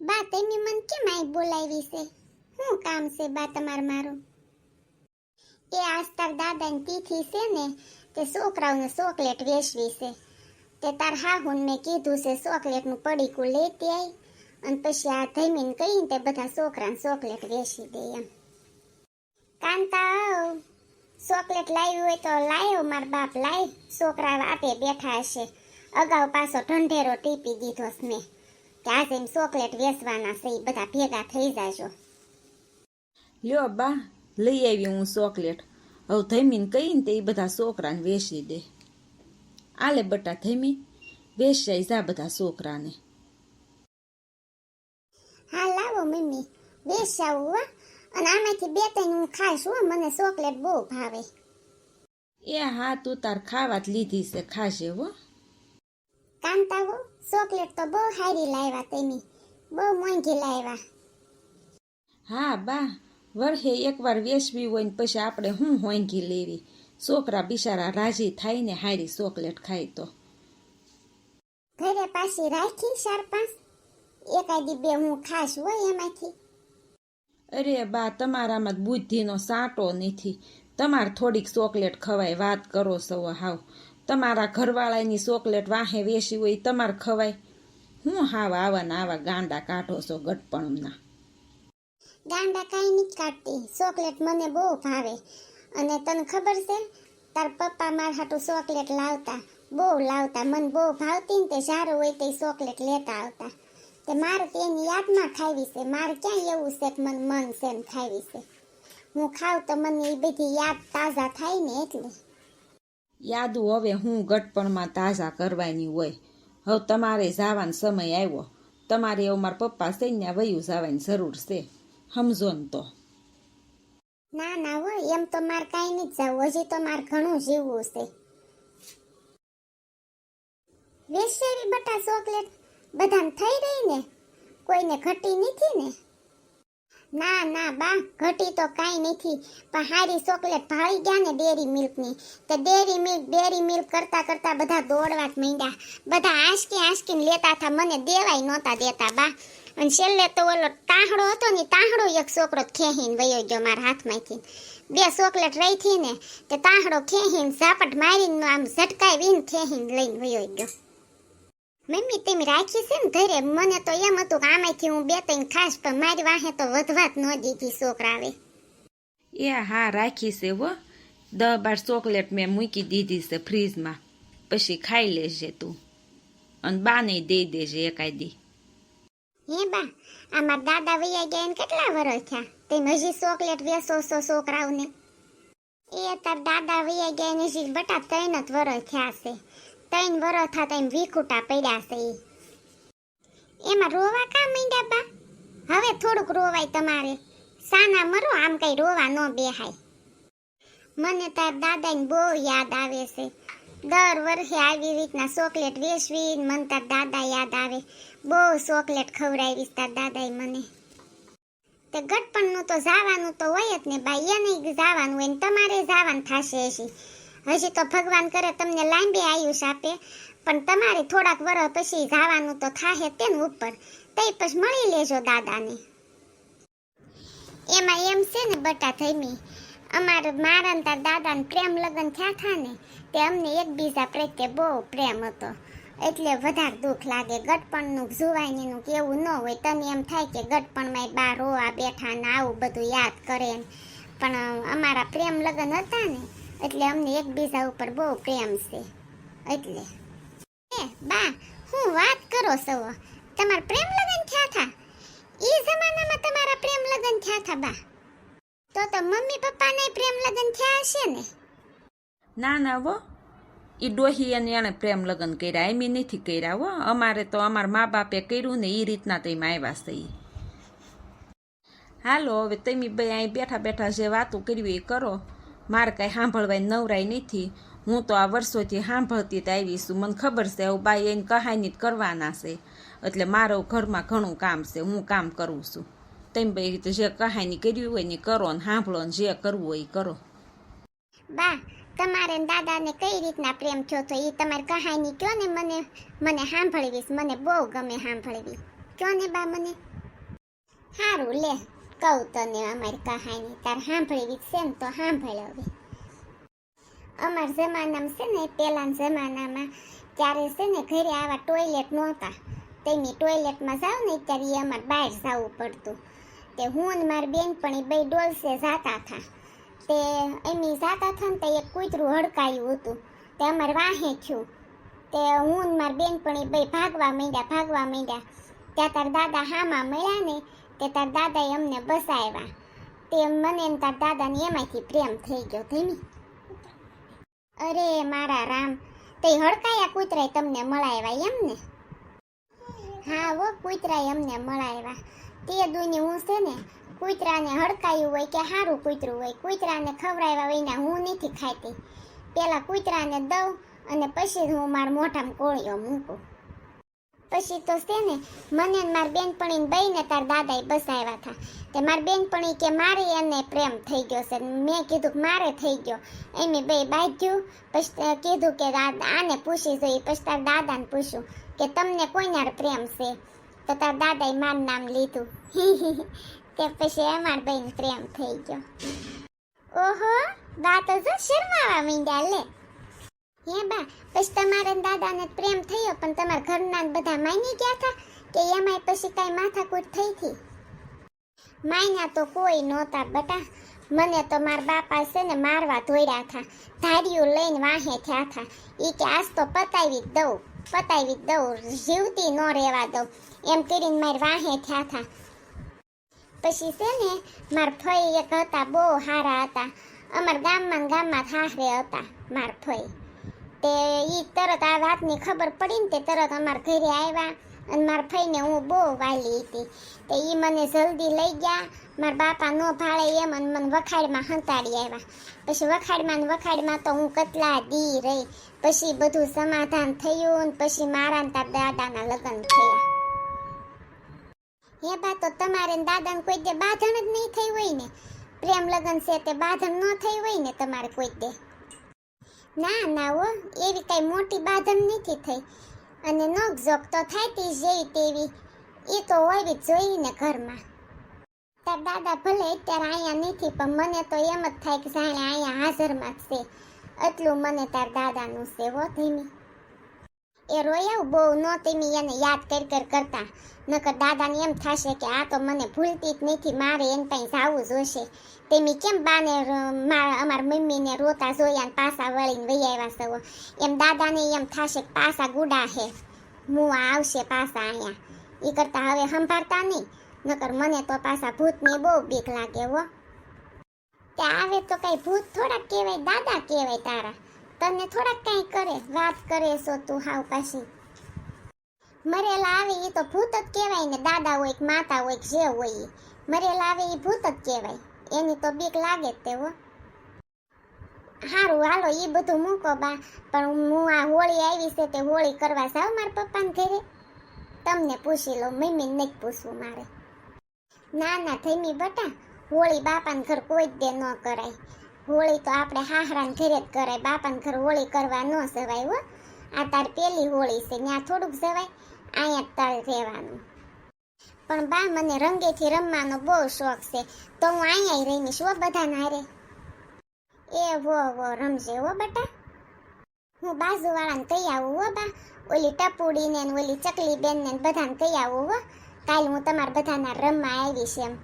બા તમે મને કેમ આઈ બોલાવી છે? શું કામ છે બા તમાર મારું? એ આજ તાર દાદાની તિથિ છે ને, તે છોકરાઓને ચોકલેટ વેચવી છે. તે તાર હાહુન મેં કીધું છે ચોકલેટનું પડીકું લેતી આવી, અને પછી આ ધમીને કહીને તે બધા છોકરાને ચોકલેટ વેચી દે એમ. કાંતા ચોકલેટ લાવી હોય તો લાયો માર બાપ, લાય. છોકરા આપે બેઠા હશે, અગાઉ પાછો ઢંઢેરો ટીપી દીધો મેં કે આજે એમ ચોકલેટ વેચવાના છે, એ બધા ભેગા થઈ જાજો. લ્યો બા, લઈ આવી હું ચોકલેટ. હવે ધમીને કહીને તે બધા છોકરાને વેચી દે. આલે બટા ધમી, વેચાઈ જા બધા છોકરાને. હા લાવો મમ્મી, વેચાવું હો. અને આમાંથી બે ત્રણ હું ખાઈશ હો, મને ચોકલેટ બહુ ભાવે. એ હા, તું તાર ખાવા જ લીધી છે, ખાશે હો. કાંતા હો, ચોકલેટ તો બહુ સારી લાવ્યા તમે, બહુ મોંઘી લાવ્યા. હા બા, વર્ષે એકવાર વેચવી હોય ને પછી આપણે શું હોંઘી લેવી. છોકરા બિચારા રાજી થાય ને હારી ચોકલેટ ખાય તો. ઘરે પાછી રાખી 4-5, એકાદી બે હું ખાઈશ હોય એમાંથી. અરે બા, તમારામાં બુદ્ધિનો સાંટો નથી. તમારે થોડીક ચોકલેટ ખવાય, વાત કરો છો હાવ. તમારા ઘરવાળાની ચોકલેટ વાહે વેચી હોય તમારે ખવાય. હું હાવ આવા ને આવા ગાંડા કાઢો છો ગટપણના. ગાંડા કાંઈ નથી કાઢતી, ચોકલેટ મને બહુ ભાવે. અને તને ખબર છે, તાર પપ્પા મારા હાટું ચોકલેટ લાવતા, બહુ લાવતા. મને બહુ ભાવતી ને તે જ્યારે હોય તે ચોકલેટ લેતા આવતા. તે મારે તેની યાદમાં ખાવી છે, મારે ક્યાં એવું છે કે મને મન છે ને ખાવી છે. હું ખાવ તો મને એ બધી યાદ તાજા થાય ને એટલે. યાદું હવે હું ગટપણમાં તાજા કરવાની હોય. હવે તમારે જવાનો સમય આવ્યો. તમારે એવું મારા પપ્પા છે ને વયું જવાની જરૂર છે, સમજો ને તો. ના ના હોય એમ તો મારે કાંઈ નથી જવું, હજી તો મારે ઘણું જીવવું છે. વેચેવી બટા ચોકલેટ બધાને થઈ રહી ને, કોઈને ઘટી નથી ને? ના ના બા, ઘટી તો કાંઈ નથી, પણ હારી ચોકલેટ ભાળી ગયા ને ડેરી મિલ્કની. તે ડેરી મિલ્ક કરતા કરતા બધા દોડવા જ માંડ્યા. બધા આંસકીને લેતા હતા, મને દેવાય નહોતા દેતા બા. અને છેલ્લે તો ઓલો તાહડો હતો ને, તાહડો એક છોકરો ખેહીને વયો ગયો મારા હાથમાંથી. 2 ચોકલેટ રહી હતી ને, તે તાહડો ખેહીને ઝાપટ મારીને આમ ઝટકાવીને ખેહીને લઈને વયો ગયો. મમ્મી તમે રાખી છે ને ઘરે? મને તો એમ હતું કે આમાંથી હું 2-3 ખાસ, પણ મારી વાહે તો વધવા જ ન દીધી છોકરાવે. એ હા, રાખી છે હો. 10-12 ચોકલેટ મેં મૂકી દીધી છે ફ્રીજમાં, પછી ખાઈ લેજે તું. અને બાને દઈ દેજે એકાદી. હે બા, આમાં દાદા વૈયા ગયા એને કેટલા વર્ષ થયા? તેમ હજી ચોકલેટ વેચો છો છોકરાઓને? એ તાર દાદા વૈયા ગયા એને હજી બટા 3 જ વર્ષ થયા છે. 3 વર્ષ થતા એમ વિખૂટા પડ્યા છે. એમાં રોવા કા માંડ્યા બા? હવે થોડુંક રોવાય તમારે. સાના મરો, આમ કઈ રોવા ન બેહાય. મને તાર દાદાની બહુ યાદ આવે છે. દર વર્ષે આવી રીતના ચોકલેટ વેચવી, મને તાર દાદા યાદ આવે. બહુ ચોકલેટ ખવડાવીશ તાર દાદાએ મને. તે ગટપણનું તો જવાનું તો હોય જ ને બા, એને જવાનું હોય ને તમારે જવાનું થશે. હજી તો ભગવાન કરે તમને લાંબી આયુષ આપે, પણ તમારે થોડાક વર્ષ પછી જવાનું તો થાહે તેનું ઉપર. તે પછી મળી લેજો દાદાને. એમાં એમ છે ને બટા ધમી, મારા ને તાર દાદાને પ્રેમ લગ્ન થયા હતા ને, તે અમને એકબીજા પ્રત્યે બહુ પ્રેમ હતો, એટલે વધારે દુઃખ લાગે. ગટપણનું જુવાનીનું કેવું ન હોય. તને એમ થાય કે ગટપણમાં બા રોવા બેઠા ને આવું બધું યાદ કરે, પણ અમારા પ્રેમ લગ્ન હતા ને, એટલે અમને એકબીજા ઉપર બહુ પ્રેમ છે. એટલે બા, હું વાત કરો છો? તમારા પ્રેમ લગ્ન થયા હતા? એ જમાનામાં તમારા પ્રેમ લગ્ન થયા હતા બા? તો મમ્મી પપ્પાને પ્રેમ લગ્ન થયા હશે ને? ના ના હો, એ ડોહી અને એણે પ્રેમ લગ્ન કર્યા, એમ નથી કર્યા હો. અમારે તો અમારા મા બાપે કર્યું ને એ રીતના તમે આવ્યા છે. હાલો હવે તમે બે અહીં બેઠા બેઠા જે વાતો કરવી એ કરો. મારે કાંઈ સાંભળવાની નવરાઈ નથી. હું તો આ વર્ષોથી સાંભળતી જ આવી છું. મને ખબર છે હવે બાઈ એની કહાની જ કરવાના છે, એટલે મારું ઘરમાં ઘણું કામ છે, હું કામ કરું છું. તમે બે જે કહાની કરવી હોય ને કરો, ને સાંભળો, ને જે કરવું હોય એ કરો. બા, તમારે દાદાને કઈ રીતના પ્રેમ થયો તો એ તમારી કહાની કયો ને, મને સાંભળવીશ. મને બહુ ગમે સાંભળવી. કયો ને બા મને. હારું લે, કહું તને અમારી કહાની, તાર સાંભળવી છે ને તો સાંભળ હવે. અમાર જમાનામાં છે ને, પેલાના જમાનામાં ત્યારે છે ને ઘરે આવા ટોયલેટ નહોતા. તેની ટોયલેટમાં જાવ ને ત્યારે એ અમારે બહાર જવું પડતું. તે હું ને મારી બેનપણી બે ડોલસે જાતા હતા. તે એમની જાતા હતા ને તે એક કૂતરું હડકાયું હતું. તે અમારે વાહે થયું. તે હું ને મારી બેનપણી બે ભાગવા માંડ્યા. ત્યાં તાર દાદા હામાં મળ્યા ને તે તાર દાદાએ અમને બસાવ્યા. તે મને ને તાર દાદાને એમાંથી પ્રેમ થઈ ગયો ધીમી. અરે મારા રામ, તે હડકાયા કૂતરાય તમને મળાવ્યા એમ ને? હા હો, કૂતરાય અમને મળાવ્યા. તે દુની હું છે ને કૂતરાને હડકાયું હોય કે સારું કૂતરું હોય, કૂતરાને ખવડાવ્યા વિના હું નથી ખાતી. પેલા કૂતરાને દઉં અને પછી હું મારા મોઢામાં કોળિયો મૂકું. પછી તો છે ને મને ને મારી બેનપણીને બેયને તાર દાદાએ બસાવ્યા હતા. તે મારી બેનપણી કે મારે એને પ્રેમ થઈ ગયો છે. મેં કીધું કે મારે થઈ ગયો. એમે બે બાંધ્યું. પછી કીધું કે આને પૂછી જોઈએ. પછી તાર દાદાને પૂછ્યું કે તમને કોઈનાર પ્રેમ છે? તો તાર દાદાએ મારું નામ લીધું. તે પછી અમાર બેન પ્રેમ થઈ ગયો. ઓહો, બા તો જો શરમાવા માંડ્યા લે. હે બા, પછી તમારા દાદાને પ્રેમ થયો પણ તમારા ઘરના બધા માની ગયા હતા કે એમાંય પછી કઈ માથાકૂટ થઈ હતી? માન્યા તો કોઈ નહોતા બટા. મને તો મારા બાપા છે ને મારવા ધોડ્યા હતા. ધાર્યું લઈને વાહે થયા હતા. એ કે આજ તો પતાવી જ દઉં, જીવતી ન રહેવા દઉં એમ કરીને મારી વાહે થયા હતા. પછી છે ને મારા ફઈ એક હતા, બહુ સારા હતા. અમારા ગામમાં હાહરે હતા મારા ફઈ. તે ઈ તરત આ વાતની ખબર પડી ને તે તરત અમારા ઘરે આવ્યા અને મારા ફઈને હું બહુ વાલી હતી. તે ઈ મને જલ્દી લઈ ગયા. મારા બાપા નો ભાળે એમ અને મને વખાડમાં હંતાડી આવ્યા. પછી વખાડમાં તો હું કેટલા દી રહી. પછી બધું સમાધાન થયું ને પછી મારા ને તાર દાદાના લગ્ન થયા. હે બા, તો તમારે દાદાને કોઈ દે બાંધણ જ નહીં થઈ હોય ને? પ્રેમ લગ્ન છે તે બાંધણ ન થઈ હોય ને તમારે કોઈ દે? ના હો, એવી કઈ મોટી બાંધણ નથી થઈ. અને નોકઝોક તો થાતી જેવી તેવી એ તો હોવી જ જોઈએ ને ઘરમાં. તાર દાદા ભલે અત્યારે અહીંયા નથી પણ મને તો એમ જ થાય કે જાણે અહીંયા હાજરમાં જ છે. એટલું મને તાર દાદાનું છે હો ધીમી. એ રોયાવ બહુ ન તેમી એને યાદ કરતા. નકર દાદાને એમ થશે કે આ તો મને ભૂલતી જ નથી, મારે એને ત્યાં જાવું જોશે. તેમી કેમ બાને અમારા મમ્મીને રોતા જોયા ને પાછા વળીને વહી આવ્યા સવો. એમ દાદાને એમ થશે કે પાછા ગુડા હે, મુવા આવશે પાછા અહીંયા. એ કરતા હવે સંભાળતા નહીં. નકર મને તો પાછા ભૂતની બહુ બીક લાગે હો. તે આવે તો કઈ ભૂત થોડાક કહેવાય, દાદા કહેવાય તારા. તને થોડાક કઈ કરે, વાત કરે છો તું હાવ પાછી. મરેલા આવે એ તો ભૂત જ કહેવાય ને, દાદા હોય કે માતા હોય કે જે હોય. મરેલા આવે એ ભૂત જ કહેવાય, એની તો બીક લાગે જ તે હો. હારું હાલો એ બધું મૂકો બા, પણ હું આ હોળી આવી છે તે હોળી કરવા જાવ મારા પપ્પાને ઘરે? તમને પૂછી લો, મમ્મીને નથી પૂછવું મારે. ના થઈમી બટા, હોળી બાપાને ઘર કોઈ જ દે ન કરાય. હોળી તો આપણે હાહરાને ઘરે જ કરાય, બાપાને ઘર હોળી કરવા ન જવાય હો. આ તાર પેલી હોળી છે, ત્યાં થોડુંક જવાય, અહીંયા જ તારે રહેવાનું. પણ બા મને રંગેથી રમવાનો બહુ શોખ છે, તો હું અહીંયા રહીશ હો બધાને હારે. એ વો રમજે હો બટા. હું બાજુવાળાને કહી આવું હો બા, ઓલી ટપુડીને ઓલી ચકલી બેનને બધાને કહી આવું હો. કાલ હું તમારા બધાના રમવા આવીશ એમ.